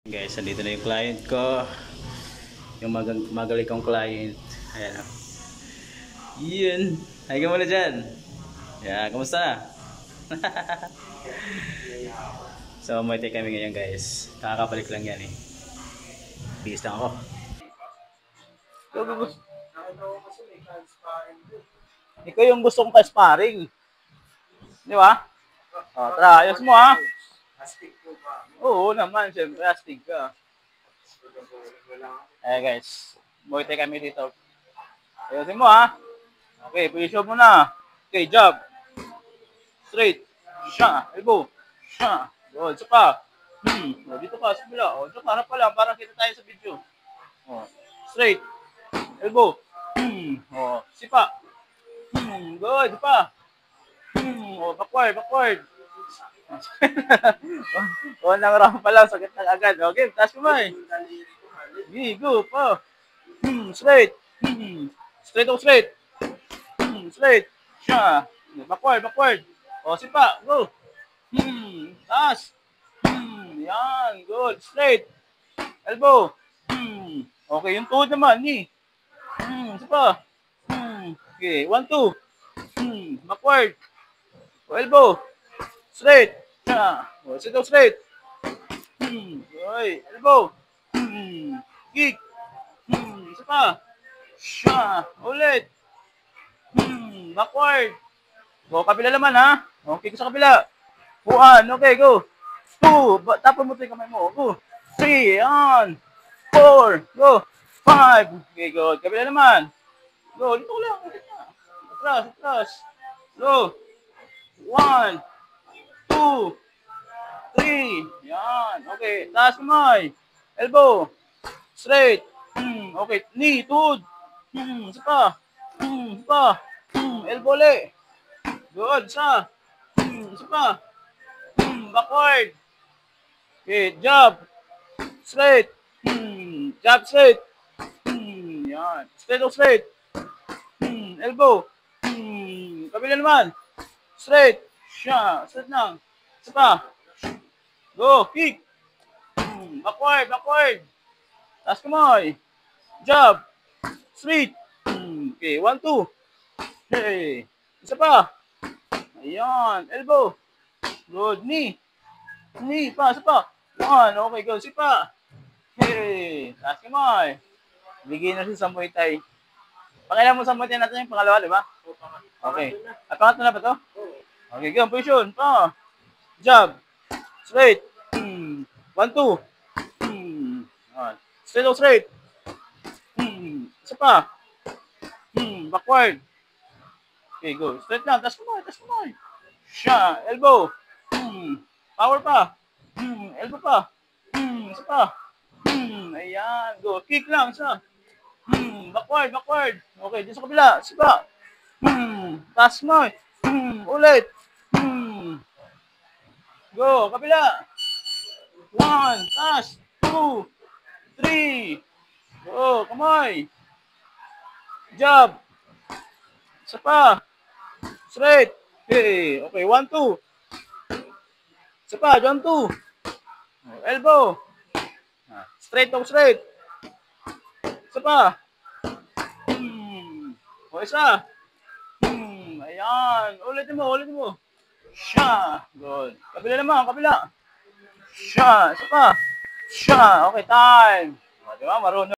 Guys, andito na yung client ko. Yung magaling kong client. Ayan o. Yun. Hay ka muna dyan. Yeah, kamusta? So, may take kami ngayon guys. Kakabalik lang yan eh. Bihis lang ako. Ikaw yung gusto kong ka-sparring. Di ba? O, tara, ayos mo ha. Oo naman, syempre, astig ka. Eh guys, buhay kami dito. Ayusin mo ha. Okay, position mo na. Okay, jab. Straight. Siya. Elbow. Siya. Good. Isa pa. Dito ka, sa bila. O, dito ka, harap pa lang. Para kita tayo sa video. O, straight. Elbow. O, sipa. Good. Isa pa. O, backward, backward. O, nang round pa lang. Sakit na agad. Okay, taas kumay. Okay, go. Pa. Straight. Straight o straight. Straight. Siya. Backward, backward. O, sipa. Go. Taas. Yan. Good. Straight. Elbow. Okay, yung tuhod naman. Ni. Sipa. Okay, 1, 2. Backward. O, elbow. Straight. Siya. O, sit down straight. Okay, elbow. Kick. Sipa. Siya. Ulit. Backward. Go, kabila naman ha. Okay, sa kabila. 1, okay, go. 2, tapon mo ito yung kamay mo. Go. 3, yan. 4, go. 5, okay, good. Kabila naman. Go, dito ko lang. Atras, atras. Go. 1, 2, 3, yan. Okay, taas kamay. Elbow. Straight. Okay, knee, tuhod. Isa pa. Isa pa. Elbow ulit. Good, isa. Isa pa. Backward. Okay, jab. Straight. Jab straight. Yan. Straight o straight. Elbow. Kabila naman. Straight. Siya. Straight lang. Isa pa. Go. Kick. Backward. Backward. Taas kamay. Jab. Straight. Okay. 1, 2. Okay. Isa pa. Ayan. Elbow. Good. Knee. Knee. Pa. Isa pa. 1. Okay. Go. Sipa. Okay. Taas kamay. Beginner sa Muay Thai. Pakialam mo sa Muay Thai natin yung pangalawa, di ba? Okay. At pangatlo na ba to? Okay. Go. Position. Pa. Jab. Straight. 1, 2. Straight o straight. Isa pa. Backward. Okay, go. Straight lang. Taas kamay. Taas kamay. Siya. Elbow. Power pa. Elbow pa. Isa pa. Ayan. Go. Kick lang. Isa. Backward. Backward. Okay. Dito sa kabila. Isa pa. Taas kamay. Ulit. Go. Kabila. 1. Taas. 2. 3. Go. Kamay. Jab. Isa pa. Straight. Okay. Okay. 1, 2. Isa pa. Jump 2. Elbow. Straight o straight. Isa pa. O isa. Ayan. Ulitin mo. Ulitin mo. Siya. Good. Kabila naman. Kabila. Siya. Isa pa. Siya. Okay. Time. O, diba? Marunong.